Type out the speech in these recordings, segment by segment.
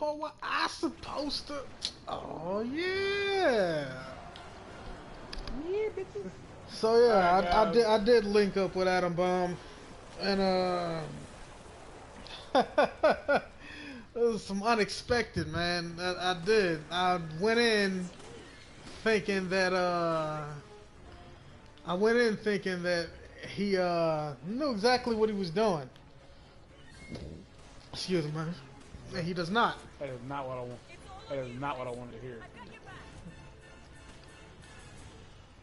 part where I supposed to. Oh yeah. Yeah, bitches. So yeah, Alright, I guys. did link up with Adam Bomb, and it was some unexpected, man. I did. I went in thinking that he knew exactly what he was doing. Excuse me, man. And he does not. That is not what I want. That is not what I wanted to hear.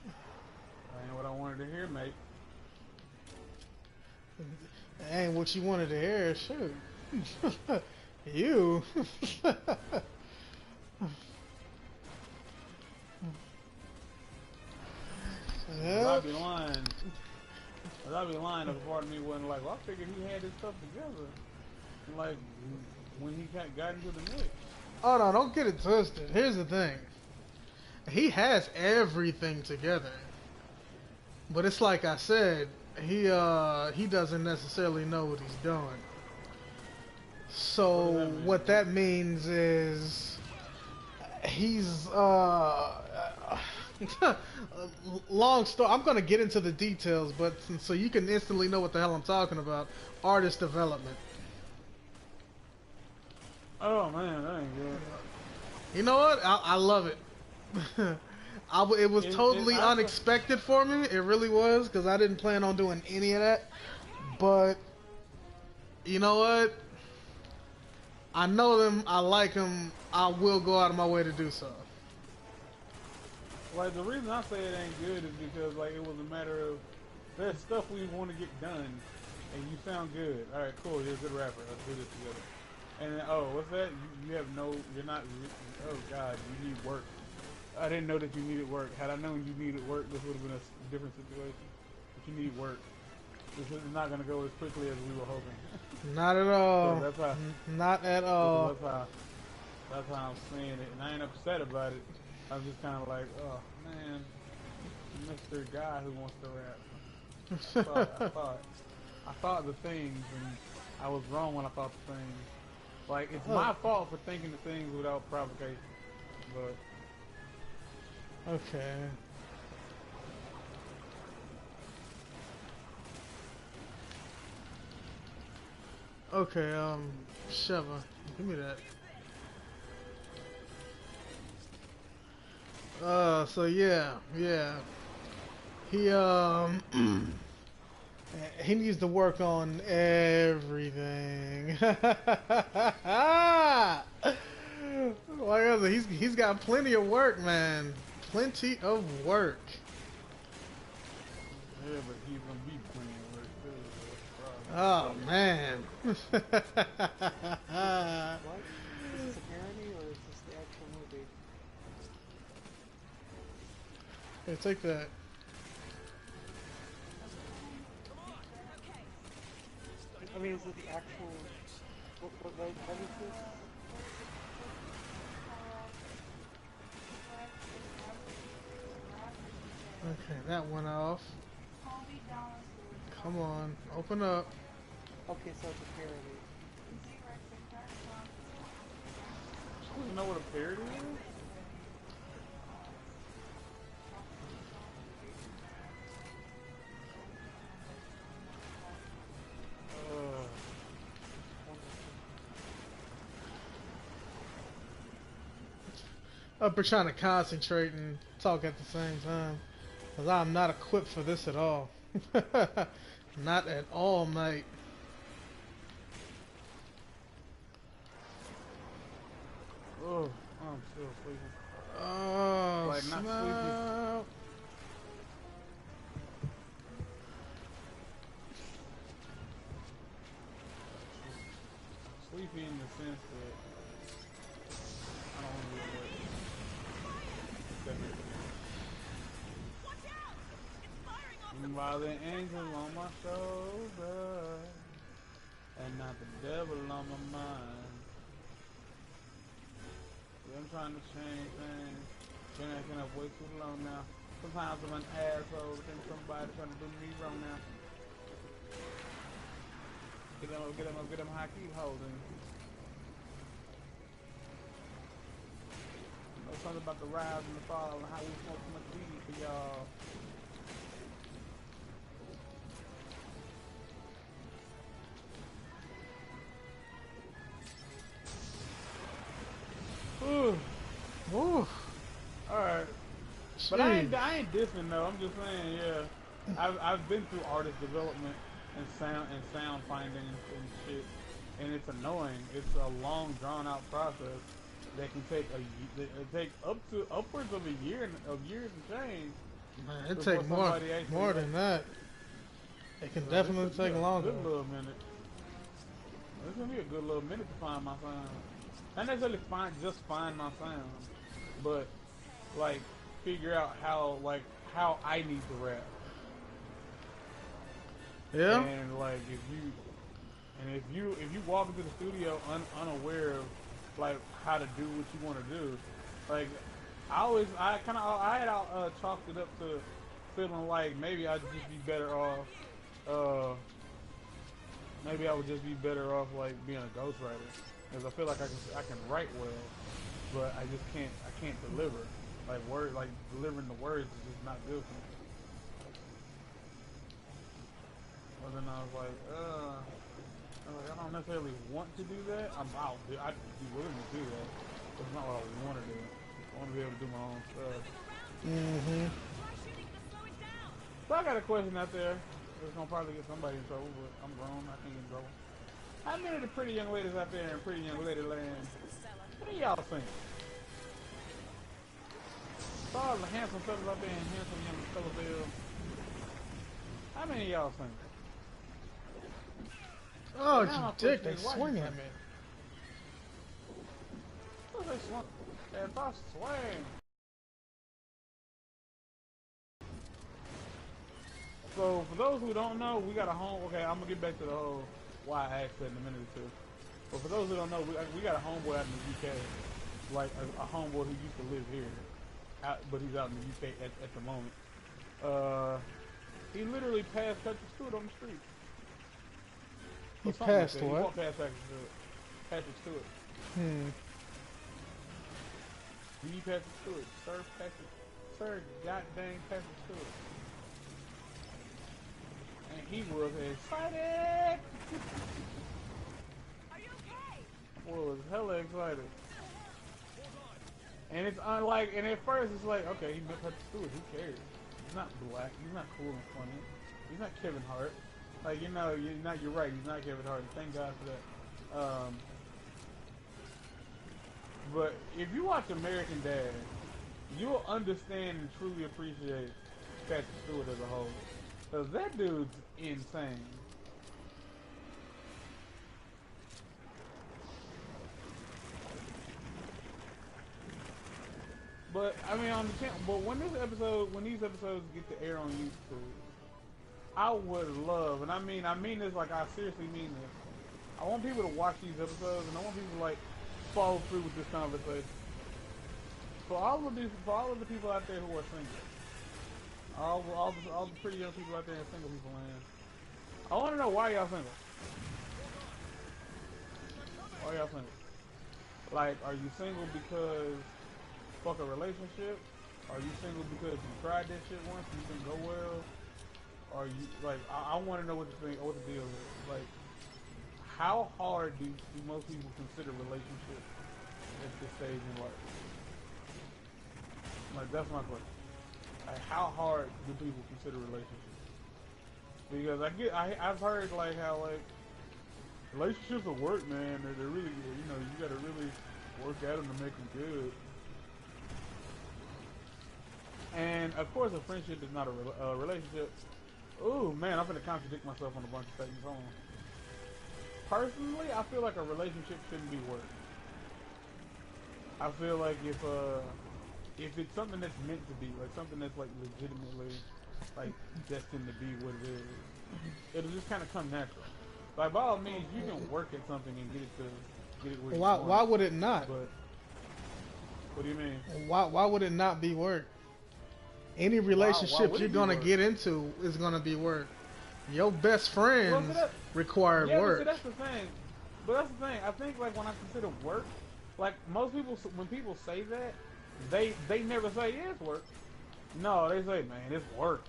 That ain't what I wanted to hear, mate. That ain't what you wanted to hear. Shoot. You. Cause I'd Yep. be lying. Cause I'd be lying if part of me wasn't like, well, I figured he had his stuff together. Like, when he got into the mix. Oh no, don't get it twisted. Here's the thing. He has everything together. But it's like I said, he doesn't necessarily know what he's doing. So what that means is he's long story. I'm gonna get into the details, but so you can instantly know what the hell I'm talking about. Artist development. Oh man, that ain't good. You know what? I love it. It was totally I unexpected for me. It really was, because I didn't plan on doing any of that. But you know what? I know them. I like them. I will go out of my way to do so. Like, the reason I say it ain't good is because, like, it was a matter of there's stuff we want to get done, and you sound good. All right, cool. You're a good rapper. Let's do this together. And then, oh, what's that? You have no. You're not. Oh God, you need work. I didn't know that you needed work. Had I known you needed work, this would have been a different situation. But you need work. This is not going to go as quickly as we were hoping. Not at all. So that's how. Not at all. That's how I'm saying it, and I ain't upset about it. I'm just kind of like, oh man, Mr. Guy who wants to rap. I thought the things, and I was wrong when I thought the things. Like, it's my fault for thinking the things without provocation, but. Okay. Okay, Sheva, give me that. So yeah. He, he needs to work on everything. Like I said, he's got plenty of work, man. Plenty of work. Yeah, but he's gonna be playing work too. Oh man. What? Is this a parody or is this the actual movie? Here, take that. I mean, is it the actual... What is this? Okay, that went off. Come on, open up. Okay, so it's a parody. You know what a parody is? Up here trying to concentrate and talk at the same time. Because I'm not equipped for this at all. Not at all, mate. Oh, I'm still sleeping. Oh, Like, not snap. Sleepy in the sense that I don't want to be awake. By the angel on my shoulder, and not the devil on my mind. I'm trying to change things. Been acting up way too long now. Sometimes I'm an asshole. Think somebody trying to do me wrong now. Get him, high, keep holding. something about the rise and the fall and how we smoke too much weed for y'all. Ooh. Alright. But I ain't dissing though. I'm just saying, yeah. I've been through artist development and sound finding and shit, and it's annoying. It's a long, drawn out process that can take upwards of years and change. Man, it take more than that. It can definitely take longer. Good little minute. It's gonna be a good little minute to find my sound. Not necessarily find my sound, but like figure out how I need to rap. Yeah. And like if you walk into the studio unaware of like how to do what you want to do, like I had chalked it up to feeling like maybe I'd just be better off. Maybe I would just be better off like being a ghostwriter, because I feel like I can write well, but I just can't deliver. Like delivering the words is just not good for me. But then I was like, I don't necessarily want to do that. I'd be willing to do that, but it's not what I want to do. I want to be able to do my own stuff. Mm-hmm. So I got a question out there. It's gonna probably get somebody in trouble, but I'm grown. I can't get in trouble. How many of the pretty young ladies out there in Pretty Young Lady Land? What do y'all think? All the handsome fellas out there in handsome young Philadelphia. How many of y'all think? Oh, you dick! They swing at me. What's they swing? If I swing. So for those who don't know, we got a home. Okay, I'm gonna get back to the whole why I asked that in a minute or two. But for those who don't know, we got a homeboy out in the UK, like a homeboy who used to live here, but he's out in the UK at the moment. He literally passed Patrick Stewart on the street. He passed like what? He walked past Patrick Stewart. The Patrick Stewart, Sir goddamn Patrick Stewart. And he was excited. Are you okay? Was hella excited. And it's unlike, and at first it's like, okay, he met Patrick Stewart, who cares? He's not black, he's not cool and funny, he's not Kevin Hart. Like, you know, you're right, he's not Kevin Hart, thank God for that. But if you watch American Dad, you'll understand and truly appreciate Patrick Stewart as a whole. Because that dude's insane. But I mean, on the channel. But when these episodes get to air on YouTube, I would love, and I mean this like I seriously mean this. I want people to watch these episodes, and I want people to like follow through with this conversation. For all of the people out there who are single, all the pretty young people out there in single people land, I want to know why y'all single. Why y'all single? Like, are you single because fuck a relationship? Are you single because you tried that shit once and it didn't go well? Are you like? I want to know what the deal is. Like, how hard do most people consider relationships at this stage in life? Like, that's my question. Like, how hard do people consider relationships? Because I've heard like how like relationships will work, man. They're really, you know, you gotta really work at them to make them good. And of course, a friendship is not a relationship. Ooh, man, I'm gonna contradict myself on a bunch of statements. Hold on. Personally, I feel like a relationship shouldn't be work. I feel like if it's something that's meant to be, like something that's like legitimately like destined to be what it is, it'll just kind of come natural. Like, by all means, you can work at something and get it where you want. Why would it not? But what do you mean? Why would it not be work? Any relationship you're gonna get into is gonna be work. Your best friends require work. But that's the thing. I think like when I consider work, like most people, when people say that, they never say yeah, it's work. No, they say, man, it's work.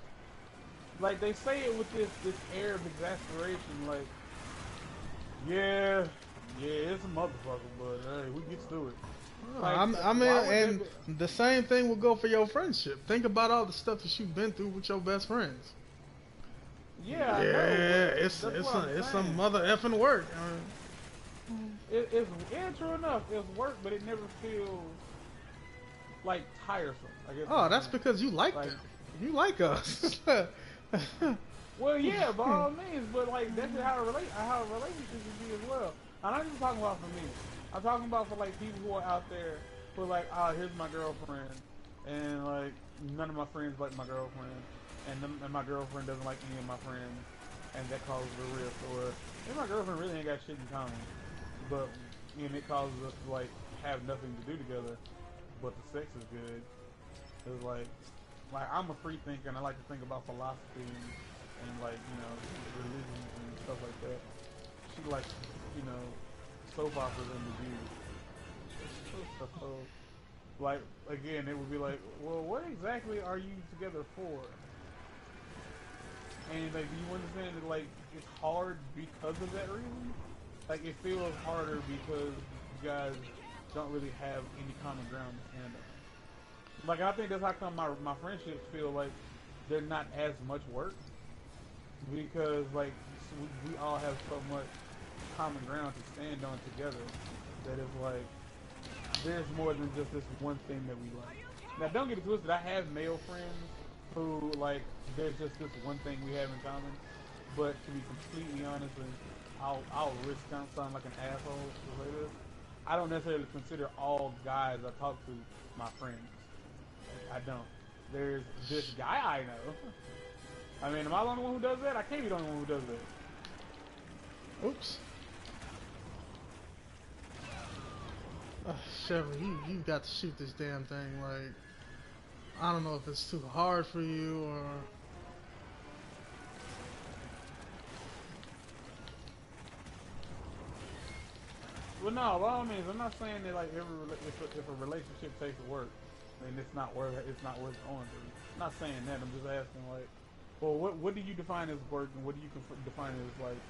Like they say it with this air of exasperation, like, yeah, it's a motherfucker, but hey, we get through it. Like, I mean, and the same thing will go for your friendship. Think about all the stuff that you've been through with your best friends. Yeah, I Yeah, know, it's some mother effing work. it's yeah, true enough. It's work, but it never feels like tiresome. I guess. Oh, that's because you like them. You like us. Well, yeah, by all means, but like that's how a relationship should be as well. I'm not even talking about for me. I'm talking about for like people who are out there who are like, here's my girlfriend, and like none of my friends like my girlfriend, and my girlfriend doesn't like any of my friends, and that causes a rift. Or maybe my girlfriend really ain't got shit in common, but and it causes us to like have nothing to do together, but the sex is good. It's like I'm a free thinker, and I like to think about philosophy and like religions and stuff like that. She likes soap operas and reviews. So, like again, it would be like, well, what exactly are you together for? And like, do you understand that like it's hard because of that reason? Like it feels harder because you guys don't really have any common ground to stand on. Like I think that's how come my friendships feel like they're not as much work, because like we all have so much common ground to stand on together that it's like there's more than just this one thing that we like. Now don't get it twisted, I have male friends who like there's just this one thing we have in common, but to be completely honest, and I'll risk sound like an asshole to say this, I don't necessarily consider all guys I talk to my friends. I don't. There's this guy I know. I mean, am I the only one who does that? I can't be the only one who does that. Oops. Chevy, you got to shoot this damn thing. Like, I don't know if it's too hard for you or. Well, no, by all means, I'm not saying that like if a relationship takes work, then it's not worth going through. I'm not saying that. I'm just asking like, well, what do you define as work, and what do you define as like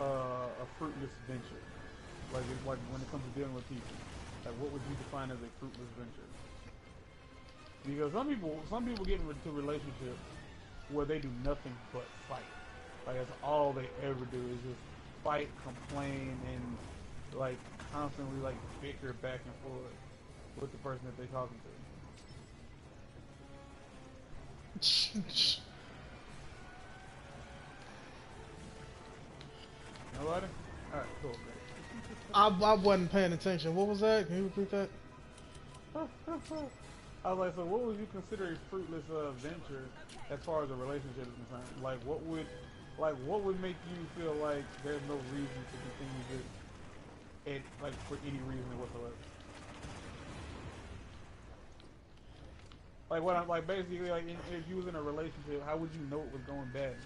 a fruitless venture? Like when it comes to dealing with people, like what would you define as a fruitless venture? Because some people get into relationships where they do nothing but fight. Like that's all they ever do is just fight, complain, and like constantly like bicker back and forth with the person that they're talking to. Nobody? Alright, cool, great. I wasn't paying attention. What was that? Can you repeat that? I was like, so what would you consider a fruitless venture as far as a relationship is concerned? Like what would make you feel like there's no reason to continue this like for any reason whatsoever? Like what I'm like basically like if you was in a relationship, how would you know it was going bad?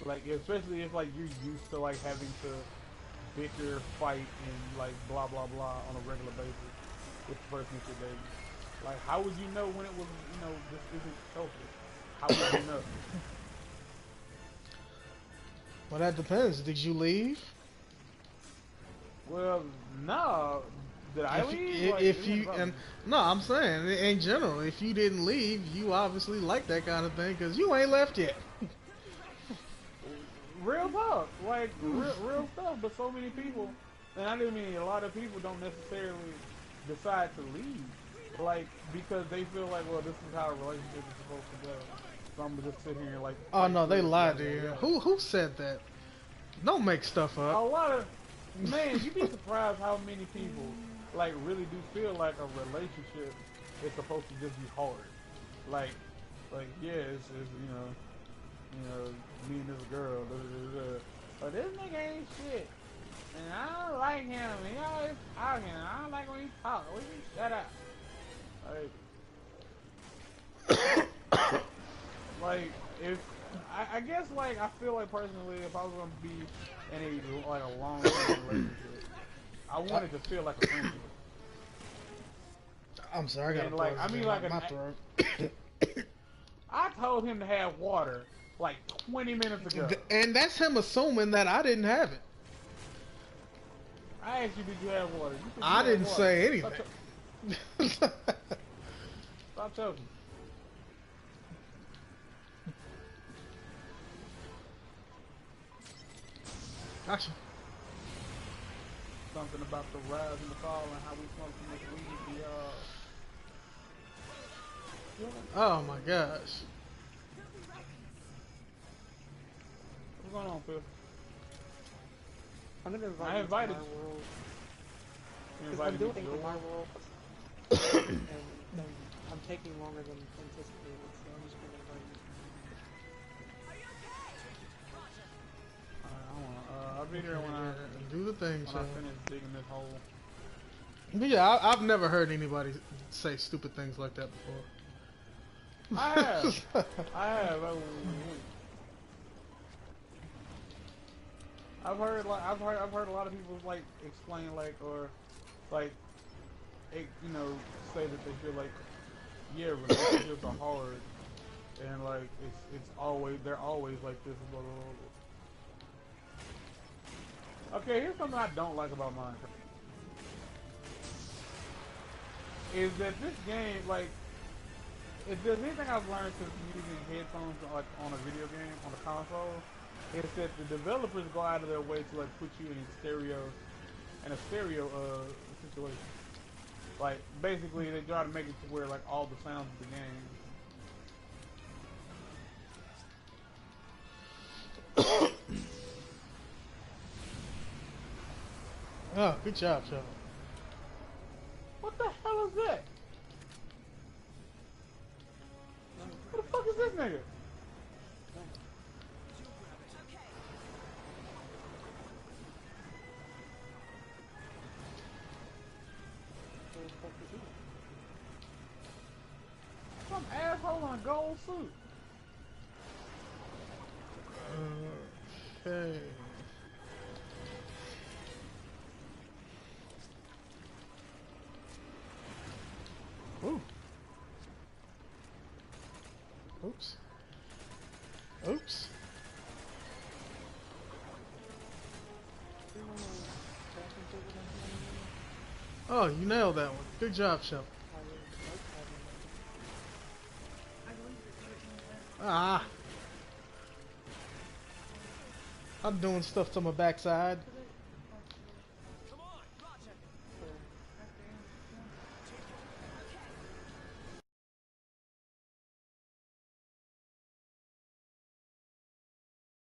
Like especially if like you're used to like having to bicker, fight, and like blah blah blah on a regular basis with the person that you're dating. Like how would you know when it was this isn't healthy? How would you know? Well, that depends. Did you leave? Well, no. Did I leave? No, I'm saying in general, if you didn't leave, you obviously like that kind of thing because you ain't left yet. Real talk, like real stuff. But so many people, and I mean a lot of people don't necessarily decide to leave, like because they feel like, well, this is how a relationship is supposed to go. So I'm gonna just sit here and like. Oh no, they lied to you. Who said that? Don't make stuff up. A lot of man, you'd be surprised how many people like really do feel like a relationship is supposed to just be hard. Like yeah, it's me and this girl, but this nigga ain't shit, and I don't like him. He always talking. I don't like when he talk. We can shut up. Like if I guess like I feel like personally, if I was gonna be in a long-term relationship, I wanted to feel like a friendship. I'm sorry, I And got like, I mean, like, my throat. I told him to have water like 20 minutes ago. And that's him assuming that I didn't have it. I asked you, did you have water? You said you I had didn't water. say anything. Stop choking. Gotcha. Something about the rise and the fall and how we smoke too much weed. Oh my gosh. What's going on, Phil? I'm gonna invite I you invited to my you. world. You Because I'm invited me doing to things your in my world? world, and I'm taking longer than anticipated, so I'm just gonna invite you. I'll be there when I do the thing, so. finish digging this hole. But yeah, I've never heard anybody say stupid things like that before. I have. I have. I've heard a lot of people like explain like or like you know say that they feel like relationships are hard and like it's always they're always like this blah, blah, blah. Okay, here's something I don't like about Minecraft. Is that this game like if there's anything I've learned since using headphones like on a video game on a console, is that the developers go out of their way to like put you in a stereo situation. Like basically they try to make it to where like all the sounds of the game. Oh, good job, Joe. What the hell is that? Who the fuck is this nigga? Some asshole in a gold suit. Okay. Ooh. Oops. Oops. Oh, you nailed that one. Good job, Shep. Ah. I'm doing stuff to my backside.